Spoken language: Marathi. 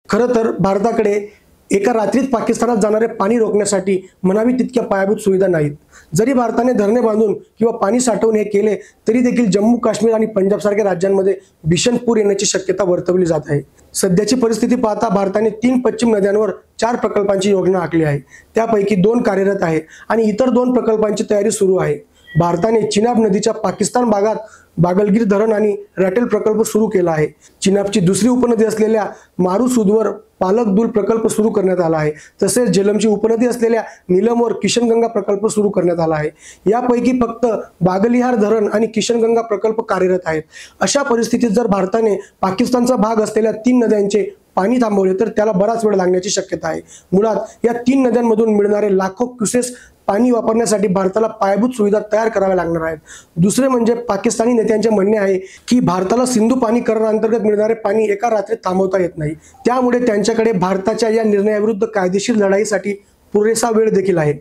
खरं तर भारताकडे एका रात्रीत पाकिस्तानात जाणारे पाणी रोखण्यासाठी म्हणावी तितक्या पायाभूत सुविधा नाहीत। जरी भारताने धरणे बांधून किंवा पाणी साठवून हे केले तरी देखील जम्मू काश्मीर आणि पंजाब सारख्या राज्यांमध्ये भीषण पूर येण्याची शक्यता वर्तवली जात आहे। सध्याची परिस्थिती पाहता भारताने 3 पश्चिम नद्यांवर 4 प्रकल्पांची योजना आखली आहे। त्यापैकी 2 कार्यरत आहे आणि इतर 2 प्रकल्पांची तयारी सुरू आहे। भारताने चिनाब नदीच्या पाकिस्तान भागात बागलगीर धरण आणि रॅटेल प्रकल्प सुरू केला आहे। चिनाबची दुसरी उपनदी असलेल्या मारुसूदवर पालकदुल प्रकल्प सुरू करण्यात आला आहे। तसेच झेलमची उपनदी असलेल्या नीलमवर किशनगंगा प्रकल्प सुरू करण्यात आला आहे। यापैकी फक्त बागलिहार धरण आणि किशनगंगा प्रकल्प कार्यरत आहेत। अशा परिस्थितीत जर भारताने पाकिस्तानचा भाग असलेल्या 3 नद्यांचे पाणी थांबवले तर त्याला बराच वेळ लागण्याची शक्यता आहे। मुळात या 3 नद्यांमधून मिळणारे लाखो क्युसेस पाणी वापरण्यासाठी भारताला पायाभूत सुविधा तयार कराव्या लागणार आहेत। दुसरे म्हणजे पाकिस्तानी नेत्यांचे म्हणणे आहे की भारताला सिंधू पाणी कराराअंतर्गत मिळणारे पाणी एका रात्रीत थांबवता येत नाही। त्यामुळे त्यांच्याकडे भारताच्या या निर्णयाविरुद्ध कायदेशीर लढाईसाठी पुरेसा वेळ देखील आहे।